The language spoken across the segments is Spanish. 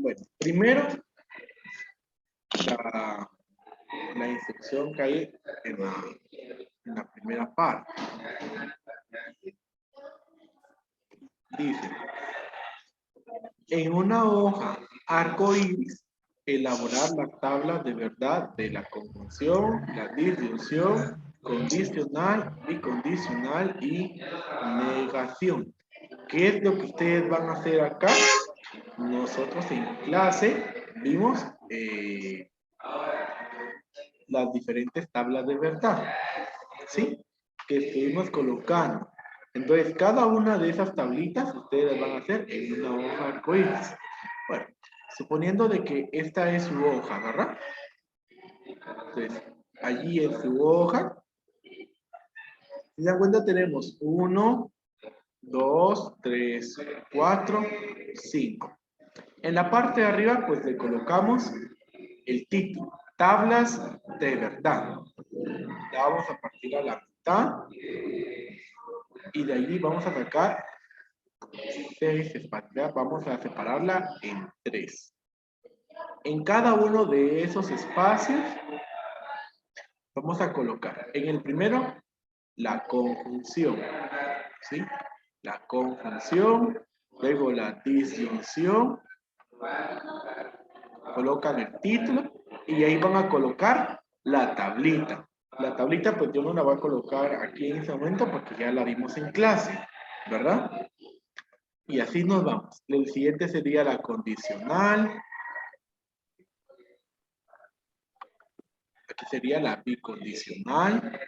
Bueno, primero la instrucción que hay en la primera parte. Dice, en una hoja arcoíris, elaborar las tablas de verdad de la conjunción, la disyunción, condicional, bicondicional y negación. ¿Qué es lo que ustedes van a hacer acá? Nosotros en clase vimos las diferentes tablas de verdad, ¿sí? Que estuvimos colocando. Entonces, cada una de esas tablitas ustedes las van a hacer en una hoja arcoíris. Bueno, suponiendo de que esta es su hoja, ¿verdad? Entonces, allí en su hoja, si se dan cuenta, tenemos 1, 2, 3, 4, 5. En la parte de arriba, pues le colocamos el título, tablas de verdad. La vamos a partir a la mitad y de ahí vamos a sacar 6 espacios. Vamos a separarla en 3. En cada uno de esos espacios vamos a colocar en el primero la conjunción, ¿sí? La conjunción, luego la disyunción, colocan el título y ahí van a colocar la tablita. La tablita pues yo no la voy a colocar aquí en este momento porque ya la vimos en clase, ¿verdad? Y así nos vamos. El siguiente sería la condicional. Aquí sería la bicondicional.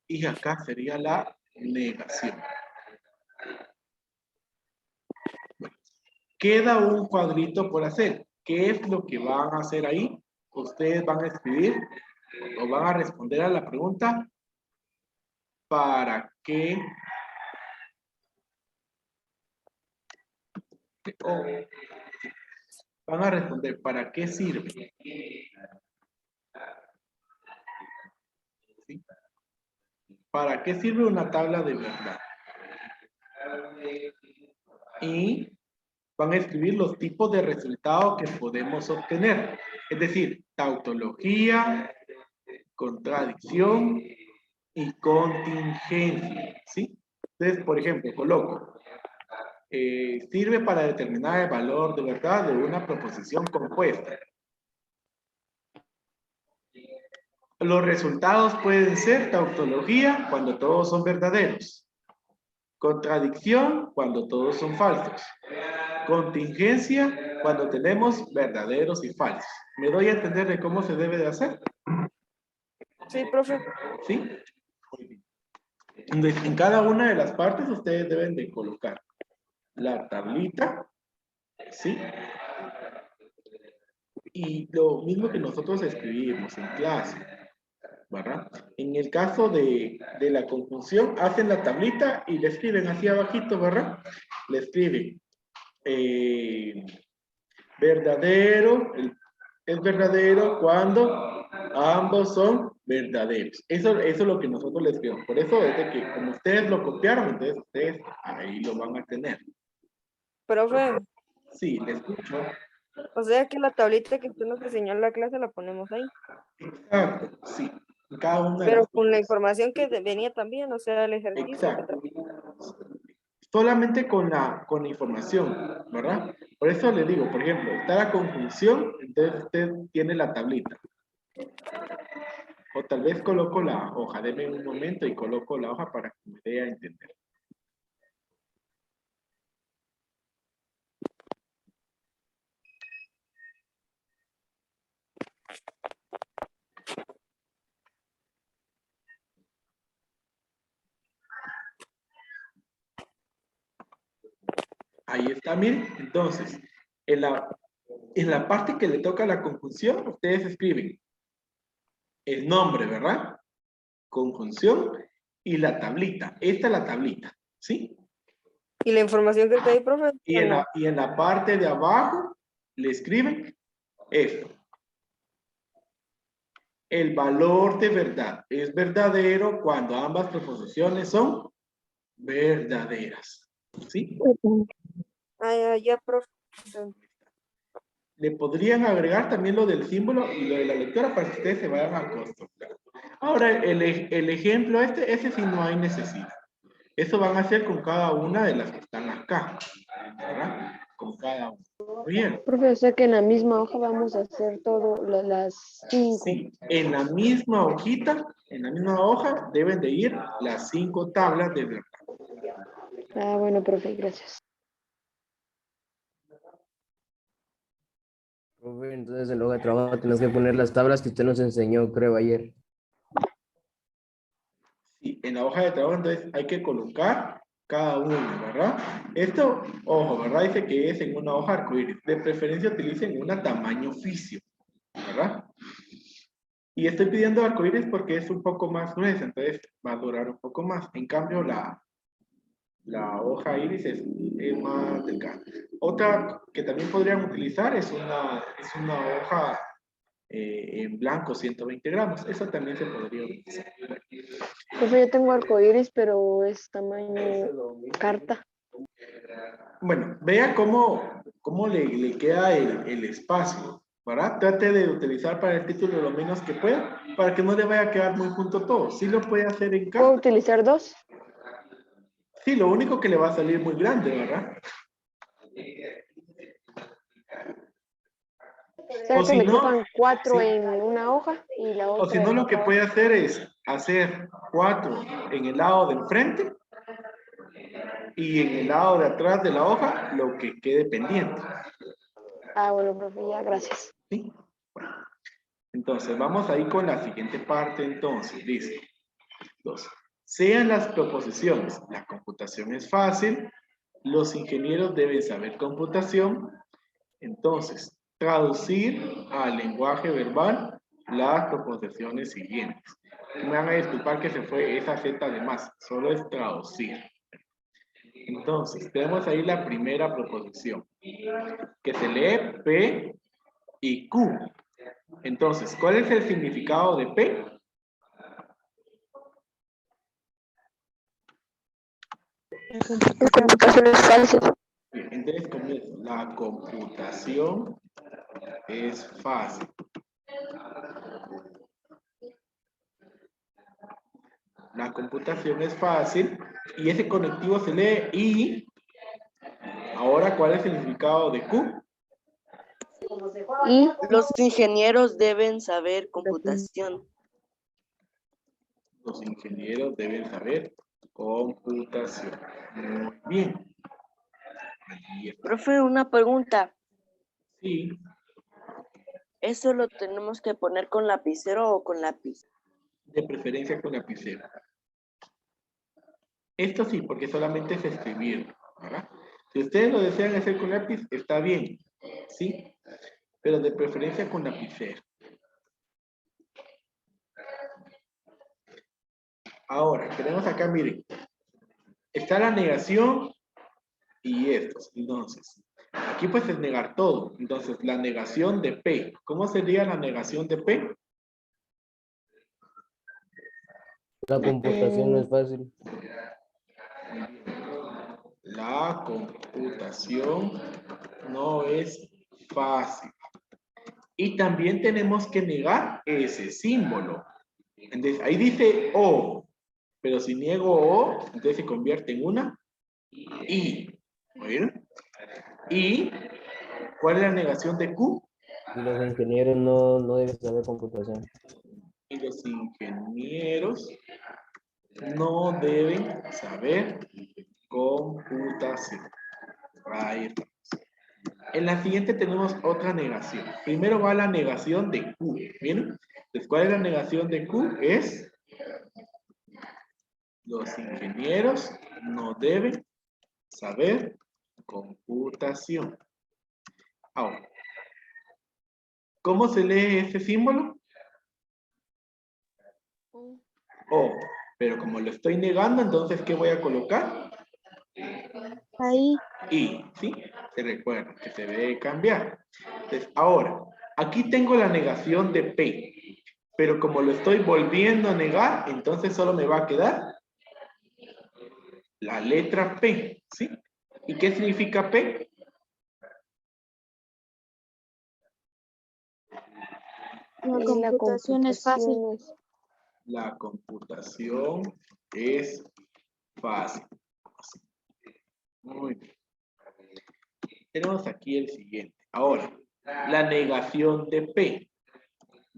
Y acá sería la negación. Bueno, queda un cuadrito por hacer. ¿Qué es lo que van a hacer ahí? Ustedes van a escribir o van a responder a la pregunta ¿para qué? O van a responder ¿para qué sirve? ¿Sí? ¿Para qué sirve una tabla de verdad? Y van a escribir los tipos de resultados que podemos obtener. Es decir, tautología, contradicción y contingencia. ¿Sí? Entonces, por ejemplo, coloco, sirve para determinar el valor de verdad de una proposición compuesta. Los resultados pueden ser tautología cuando todos son verdaderos, contradicción cuando todos son falsos, contingencia cuando tenemos verdaderos y falsos. ¿Me doy a entender de cómo se debe de hacer? Sí, profe. ¿Sí? Muy bien. Entonces, en cada una de las partes ustedes deben de colocar la tablita, ¿sí? Y lo mismo que nosotros escribimos en clase, ¿verdad? En el caso de la conjunción, hacen la tablita y le escriben así abajito, ¿verdad? Le escriben verdadero, es verdadero cuando ambos son verdaderos. Eso es lo que nosotros les escribimos. Por eso es de que como ustedes lo copiaron, entonces ustedes ahí lo van a tener. Profe, Sí, le escucho. o sea que la tablita que usted nos enseñó en la clase la ponemos ahí. Exacto, sí. En cada una de Pero las con la partes. información que venía también, o sea, el ejercicio que Exacto. también. Solamente con la información, ¿verdad? Por eso le digo, por ejemplo, está la conjunción, entonces usted tiene la tablita. O tal vez coloco la hoja, deme un momento y coloco la hoja para que me dé a entender. Ahí está, miren. Entonces, en la parte que le toca la conjunción, ustedes escriben el nombre, ¿verdad? Conjunción y la tablita. Esta es la tablita, ¿sí? Y la información que está ahí, profe, Y en la parte de abajo le escriben esto. El valor de verdad es verdadero cuando ambas proposiciones son verdaderas. ¿Sí? Ya, profe. Le podrían agregar también lo del símbolo y lo de la lectura para que ustedes se vayan a acostumbrar. Ahora, el ejemplo ese sí no hay necesidad. Eso van a hacer con cada una de las que están acá, ¿verdad? Con cada una. Muy bien. Profe, o sea que en la misma hoja vamos a hacer todo, las 5. Sí, en la misma hojita, en la misma hoja, deben de ir las 5 tablas de verdad. Ah, bueno, profe, gracias. Profe, entonces en la hoja de trabajo tenemos que poner las tablas que usted nos enseñó, creo, ayer. Sí, en la hoja de trabajo entonces hay que colocar cada uno, ¿verdad? Esto, ojo, ¿verdad? Dice que es en una hoja arcoíris. De preferencia utilicen una tamaño oficio, ¿verdad? Y estoy pidiendo arcoíris porque es un poco más gruesa, entonces va a durar un poco más. En cambio, la hoja iris es más delgada. Otra que también podrían utilizar es una hoja en blanco 120 gramos. Eso también se podría utilizar. Profe, yo tengo arcoíris, pero es tamaño carta. Bueno, vea cómo le queda el espacio, ¿verdad? Trate de utilizar para el título lo menos que pueda, para que no le vaya a quedar muy junto todo. Sí lo puede hacer en ¿Puedo casa. utilizar 2? Sí, lo único que le va a salir muy grande, ¿verdad? ¿Será O que si me no, quepan 4 sí. en una hoja y la O si otra no, en lo que otra puede hoja? hacer es hacer 4 en el lado del frente y en el lado de atrás de la hoja lo que quede pendiente. Ah, bueno, profe, ya, gracias. ¿Sí? Bueno, entonces vamos ahí con la siguiente parte. Entonces, dice, 2. Sean las proposiciones. La computación es fácil. Los ingenieros deben saber computación. Entonces, traducir al lenguaje verbal las proposiciones siguientes. Me van a disculpar que se fue esa Z de más, solo es traducir. Entonces, tenemos ahí la primera proposición, que se lee P y Q. Entonces, ¿cuál es el significado de P? La computación es fácil. Bien, entonces comienzo. La computación es fácil. La computación es fácil y ese conectivo se lee y ahora ¿cuál es el significado de Q? Y Los ingenieros deben saber computación. Los ingenieros deben saber computación. Muy bien. Ahí está. Profe, una pregunta. Sí, ¿Eso lo tenemos que poner con lapicero o con lápiz? de preferencia con lapicero. Esto sí, porque solamente es escribir, ¿verdad? Si ustedes lo desean hacer con lápiz, está bien, ¿sí? Pero de preferencia con lapicero. Ahora, tenemos acá, miren, está la negación y estos. Entonces, aquí pues es negar todo. Entonces, la negación de P. ¿Cómo sería la negación de P? La computación no es fácil. La computación no es fácil. Y también tenemos que negar ese símbolo. Entonces, ahí dice O, pero si niego O, entonces se convierte en una I. ¿Oyeron? Y, ¿cuál es la negación de Q? Y los ingenieros no deben saber computación. Y los ingenieros no deben saber computación. Ahí está. En la siguiente tenemos otra negación. Primero va la negación de Q. ¿Bien? Entonces, ¿cuál es la negación de Q? Es los ingenieros no deben saber computación. Ahora, ¿cómo se lee este símbolo? O. Pero como lo estoy negando, entonces, ¿qué voy a colocar? ahí. Y, ¿sí? Se recuerda que se debe cambiar. Entonces, ahora, aquí tengo la negación de P. Pero como lo estoy volviendo a negar, entonces solo me va a quedar la letra P, ¿sí? ¿Y qué significa P? Y la computación es fácil. La computación es fácil. Muy bien. Tenemos aquí el siguiente. Ahora, la negación de P.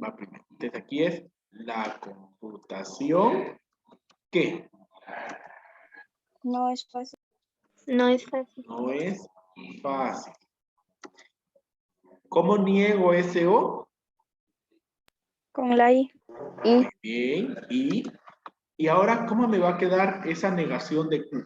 Va primero. Entonces aquí es la computación. ¿Qué? No es fácil. No es fácil. No es fácil. ¿Cómo niego ese O? Con la I. Y Muy bien. Y ahora, ¿cómo me va a quedar esa negación de Q?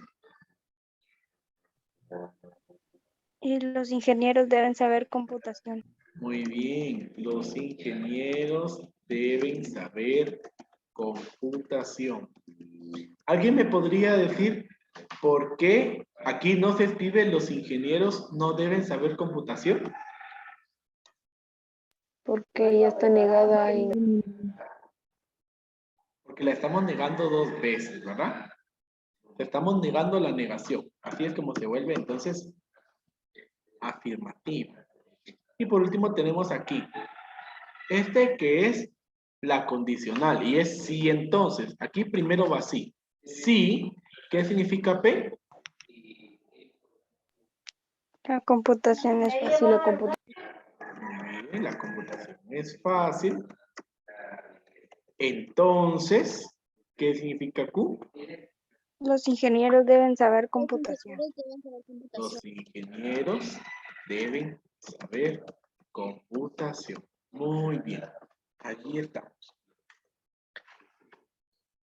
Y los ingenieros deben saber computación. Muy bien. Los ingenieros deben saber computación. ¿Alguien me podría decir por qué aquí no se escribe los ingenieros no deben saber computación? porque ya está negada en... Porque la estamos negando dos veces, ¿verdad? Estamos negando la negación. Así es como se vuelve entonces afirmativa. Y por último tenemos aquí este que es la condicional y es sí entonces. Aquí primero va sí. Sí, ¿qué significa P? La computación es fácil. Sí, la computación. Muy bien, la computación es fácil. Entonces, ¿qué significa Q? Los ingenieros deben saber computación. Los ingenieros deben saber computación. Muy bien. Allí estamos.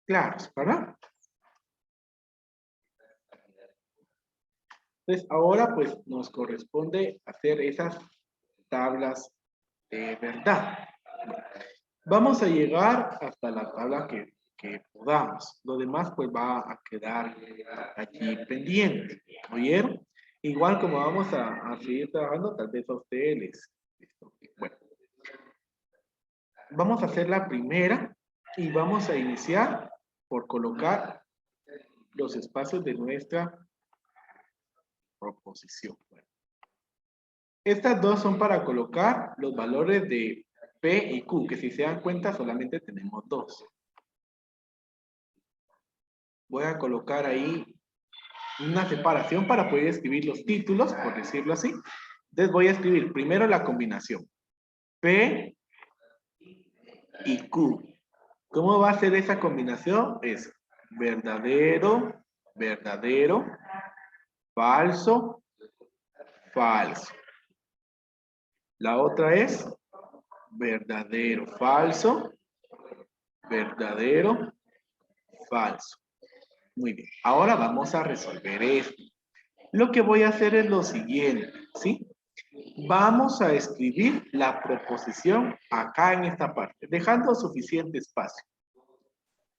Claros, ¿verdad? Entonces, ahora pues nos corresponde hacer esas tablas de verdad. Vamos a llegar hasta la tabla que podamos. Lo demás pues va a quedar allí pendiente. ¿Oyeron? Igual como vamos a seguir trabajando, tal vez a ustedes les... Bueno. Vamos a hacer la primera y vamos a iniciar por colocar los espacios de nuestra proposición. Bueno. Estas dos son para colocar los valores de P y Q, que si se dan cuenta solamente tenemos dos. Voy a colocar ahí una separación para poder escribir los títulos, por decirlo así. Entonces voy a escribir primero la combinación P y Q. ¿Cómo va a ser esa combinación? Es verdadero, verdadero, falso, falso. La otra es verdadero, falso, verdadero, falso. Muy bien. Ahora vamos a resolver esto. Lo que voy a hacer es lo siguiente, ¿sí? Vamos a escribir la proposición acá en esta parte, dejando suficiente espacio.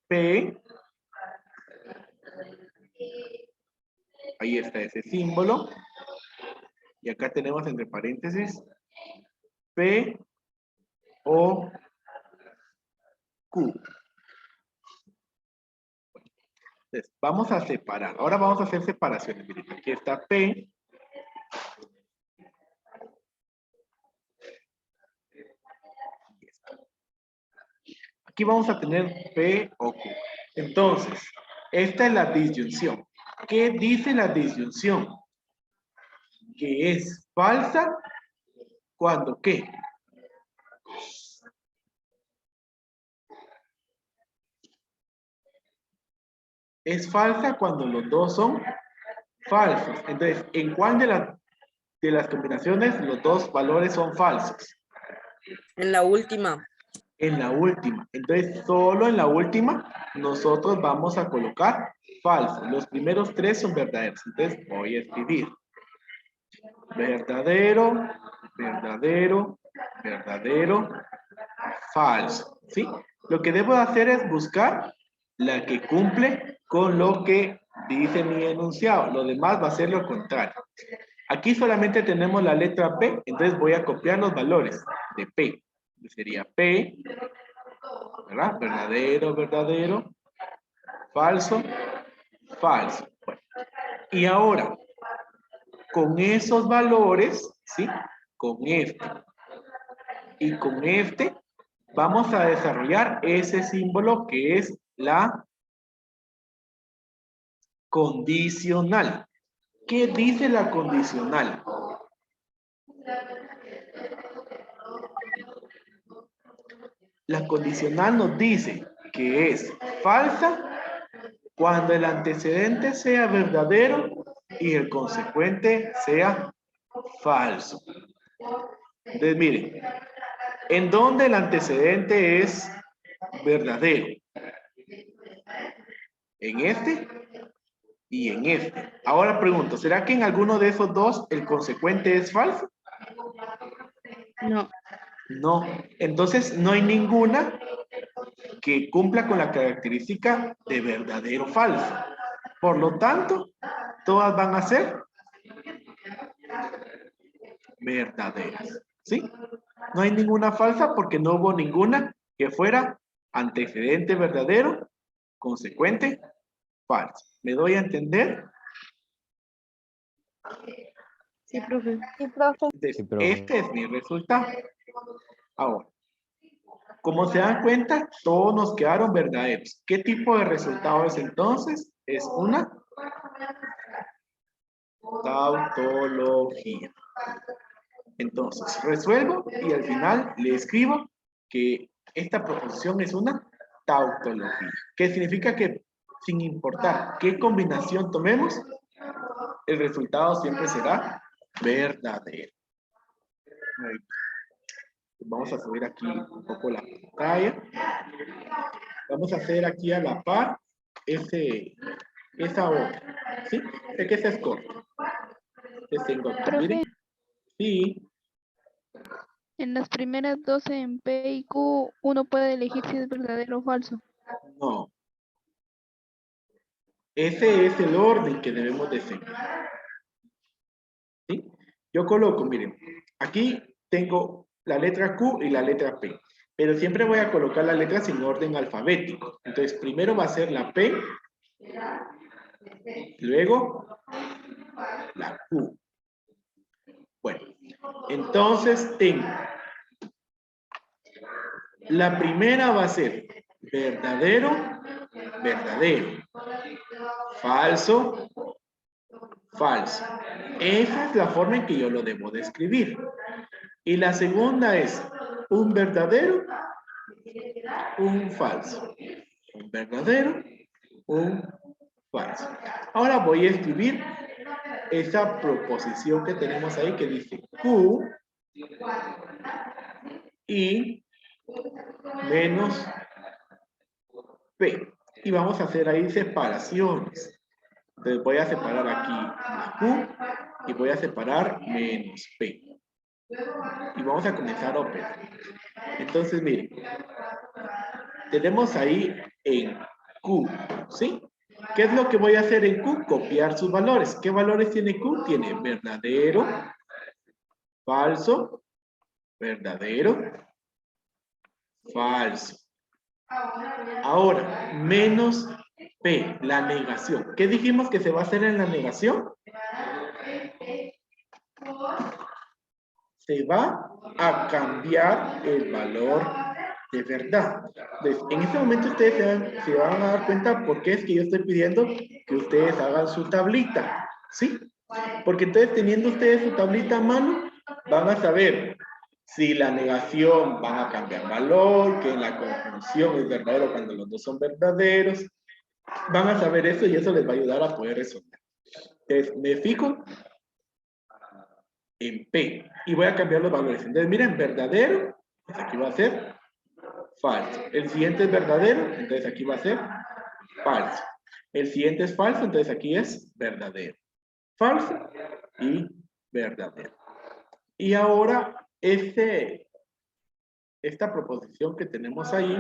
P. Ahí está ese símbolo. Y acá tenemos entre paréntesis P, O, Q. Entonces, vamos a separar. Ahora vamos a hacer separaciones. Miren, aquí está P. Aquí vamos a tener P o Q. Entonces, esta es la disyunción. ¿Qué dice la disyunción? Que es falsa cuando ¿qué? Es falsa cuando los dos son falsos. Entonces, ¿en cuál de las combinaciones los dos valores son falsos? En la última. En la última. Entonces, solo en la última nosotros vamos a colocar falso. Los primeros tres son verdaderos. Entonces, voy a escribir verdadero, verdadero, verdadero, falso. ¿Sí? Lo que debo hacer es buscar la que cumple con lo que dice mi enunciado. Lo demás va a ser lo contrario. Aquí solamente tenemos la letra P, entonces voy a copiar los valores de P. Sería P, ¿verdad? Verdadero, verdadero, falso, falso. Bueno. Y ahora, con esos valores, ¿sí? Con este y con este, vamos a desarrollar ese símbolo que es la condicional. ¿Qué dice la condicional? La condicional nos dice que es falsa cuando el antecedente sea verdadero y el consecuente sea falso. Entonces, miren, ¿en dónde el antecedente es verdadero? En este y en este. Ahora pregunto, ¿será que en alguno de esos dos el consecuente es falso? No. No. Entonces no hay ninguna que cumpla con la característica de verdadero o falso. Por lo tanto, todas van a ser verdaderas. ¿Sí? No hay ninguna falsa porque no hubo ninguna que fuera antecedente verdadero, consecuente falso. ¿Me doy a entender? Sí, profe. Sí, profe. Entonces, Sí, profe. este es mi resultado. Ahora, como se dan cuenta, todos nos quedaron verdaderos. ¿Qué tipo de resultado es entonces? Es una tautología. Entonces, resuelvo y al final le escribo que esta proposición es una tautología. ¿Qué significa? Que sin importar qué combinación tomemos, el resultado siempre será verdadero. Muy bien. Vamos a subir aquí un poco la pantalla. Vamos a hacer aquí a la par esa otra. ¿Sí? Sé que esa es corta. Entonces tengo aquí, miren. Profe, Sí, en las primeras 12 en P y Q, uno puede elegir si es verdadero o falso. no. Ese es el orden que debemos de seguir. ¿Sí? Yo coloco, miren, aquí tengo la letra Q y la letra P, pero siempre voy a colocar las letras en orden alfabético. Entonces, primero va a ser la P, luego la Q. Bueno, entonces tengo, la primera va a ser verdadero, verdadero, falso, falso. Esa es la forma en que yo lo debo de escribir. Y la segunda es un verdadero, un falso. Un verdadero, un falso. Ahora voy a escribir esa proposición que tenemos ahí que dice Q y menos P. Y vamos a hacer ahí separaciones. Entonces voy a separar aquí la Q y voy a separar menos P. Y vamos a comenzar a operar. Entonces, miren, tenemos ahí en Q, ¿sí? ¿Qué es lo que voy a hacer en Q? Copiar sus valores. ¿Qué valores tiene Q? Tiene verdadero, falso, verdadero, falso. Ahora, menos P, la negación. ¿Qué dijimos que se va a hacer en la negación? Se va a cambiar el valor de verdad. Entonces, en este momento ustedes se van a dar cuenta por qué es que yo estoy pidiendo que ustedes hagan su tablita, ¿sí? Porque entonces teniendo ustedes su tablita a mano, van a saber si la negación van a cambiar valor, que la conjunción es verdadero cuando los dos son verdaderos. Van a saber eso y eso les va a ayudar a poder resolver. Entonces, me fijo en P y voy a cambiar los valores. Entonces, miren, verdadero, pues aquí va a ser falso. El siguiente es verdadero, entonces aquí va a ser falso. El siguiente es falso, entonces aquí es verdadero. Falso y verdadero. Y ahora, esta proposición que tenemos ahí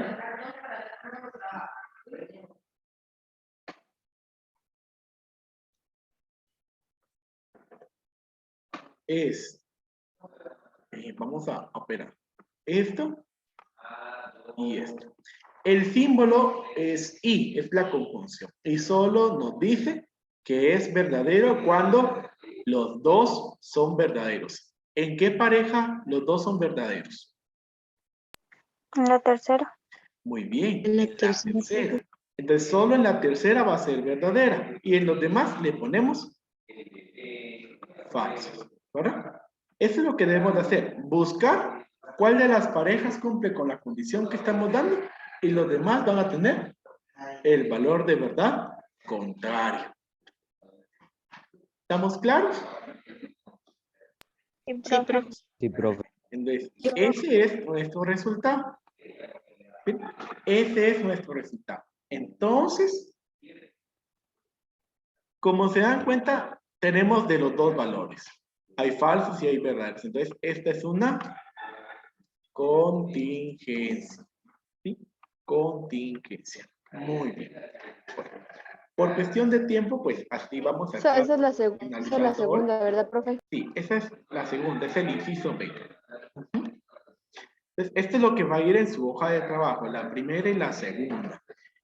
es, vamos a operar esto y esto. El símbolo es I, es la conjunción. Y solo nos dice que es verdadero cuando los dos son verdaderos. ¿En qué pareja los dos son verdaderos? En la tercera. Muy bien. En la en tercera. Entonces, solo en la tercera va a ser verdadera. Y en los demás le ponemos falsos. ¿Verdad? Eso es lo que debemos de hacer. Buscar cuál de las parejas cumple con la condición que estamos dando. Y los demás van a tener el valor de verdad contrario. ¿Estamos claros? Sí, profe. Sí, profe. Entonces, ese es nuestro resultado. ¿Sí? Ese es nuestro resultado. Entonces, como se dan cuenta, tenemos de los dos valores. Hay falsos y hay verdaderos. Entonces, esta es una contingencia. ¿Sí? Contingencia. Muy bien. Bueno, por cuestión de tiempo, pues así vamos a Esa es la, esa es finalizando la hoy. segunda, ¿verdad, profe? Sí, esa es la segunda, es el inciso B. Ujú. Entonces, esto es lo que va a ir en su hoja de trabajo, la primera y la segunda.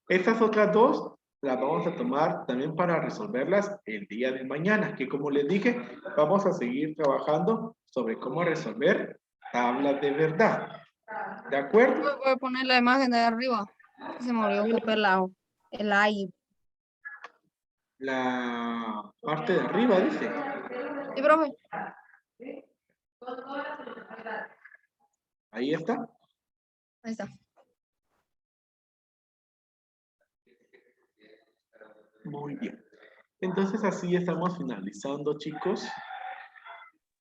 Estas otras dos las vamos a tomar también para resolverlas el día de mañana, que como les dije, vamos a seguir trabajando sobre cómo resolver tablas de verdad. ¿De acuerdo? Voy a poner la imagen de arriba. Se me olvidó copiar el ahí. La parte de arriba dice. Sí, profe. Ahí está. Ahí está. Muy bien. Entonces así estamos finalizando, chicos.